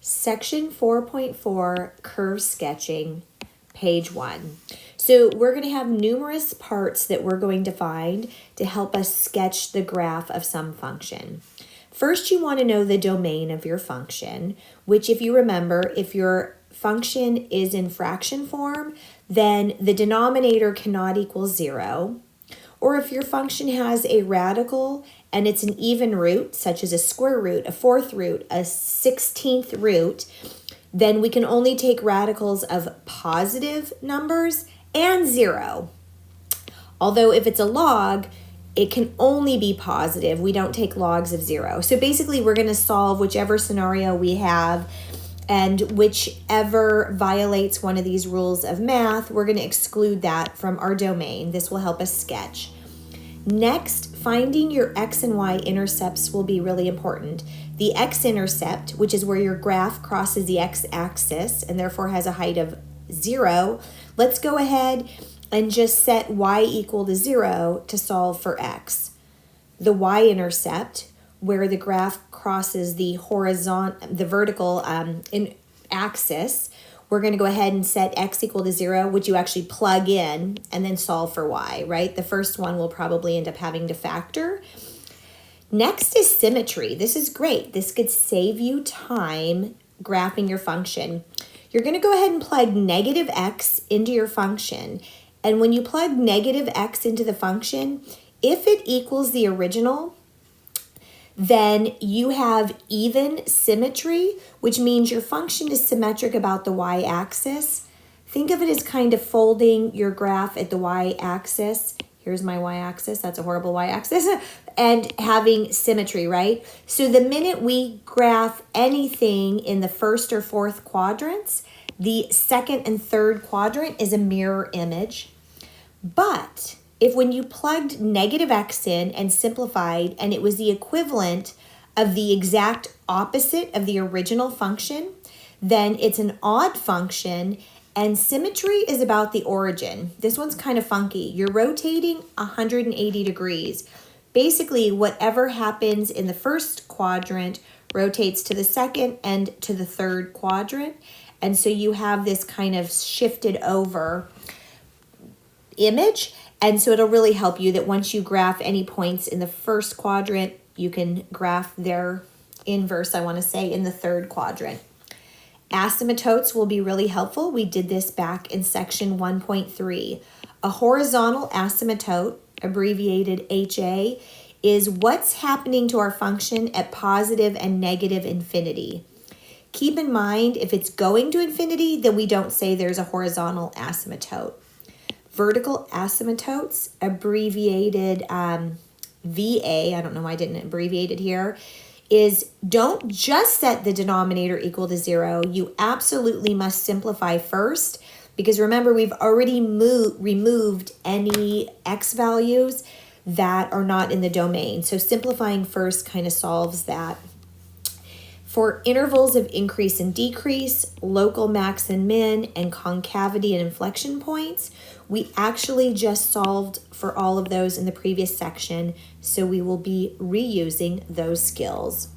Section 4.4, Curve Sketching, page 1. So we're going to have numerous parts that we're going to find to help us sketch the graph of some function. First, you want to know the domain of your function, which if you remember, if your function is in fraction form, then the denominator cannot equal 0. Or if your function has a radical and it's an even root, such as a square root, a fourth root, a 16th root, then we can only take radicals of positive numbers and 0. Although if it's a log, it can only be positive. We don't take logs of 0. So basically, we're going to solve whichever scenario we have, and whichever violates one of these rules of math, we're going to exclude that from our domain. This will help us sketch. Next, finding your x and y intercepts will be really important. The x-intercept, which is where your graph crosses the x-axis and therefore has a height of 0, let's go ahead and just set y equal to 0 to solve for x. The y-intercept, where the graph crosses the vertical axis, we're going to go ahead and set x equal to 0, which you actually plug in and then solve for y, right? The first one will probably end up having to factor. Next is symmetry. This is great. This could save you time graphing your function. You're going to go ahead and plug negative x into your function. And when you plug negative x into the function, if it equals the original, then you have even symmetry, which means your function is symmetric about the y-axis. Think of it as kind of folding your graph at the y-axis. Here's my y-axis. That's a horrible y-axis. And having symmetry, right? So the minute we graph anything in the first or fourth quadrants, the second and third quadrant is a mirror image. But if when you plugged negative x in and simplified and it was the equivalent of the exact opposite of the original function, then it's an odd function, and symmetry is about the origin. This one's kind of funky. You're rotating 180 degrees. Basically, whatever happens in the first quadrant rotates to the second and to the third quadrant. And so you have this kind of shifted over image. And so it'll really help you that once you graph any points in the first quadrant, you can graph their inverse, I want to say, in the third quadrant. Asymptotes will be really helpful. We did this back in section 1.3. A horizontal asymptote, abbreviated HA, is what's happening to our function at positive and negative infinity. Keep in mind, if it's going to infinity, then we don't say there's a horizontal asymptote. Vertical asymptotes, abbreviated VA, I don't know why I didn't abbreviate it here, is don't just set the denominator equal to 0. You absolutely must simplify first, because remember, we've already removed any x values that are not in the domain. So simplifying first kind of solves that. For intervals of increase and decrease, local max and min, and concavity and inflection points, we actually just solved for all of those in the previous section, so we will be reusing those skills.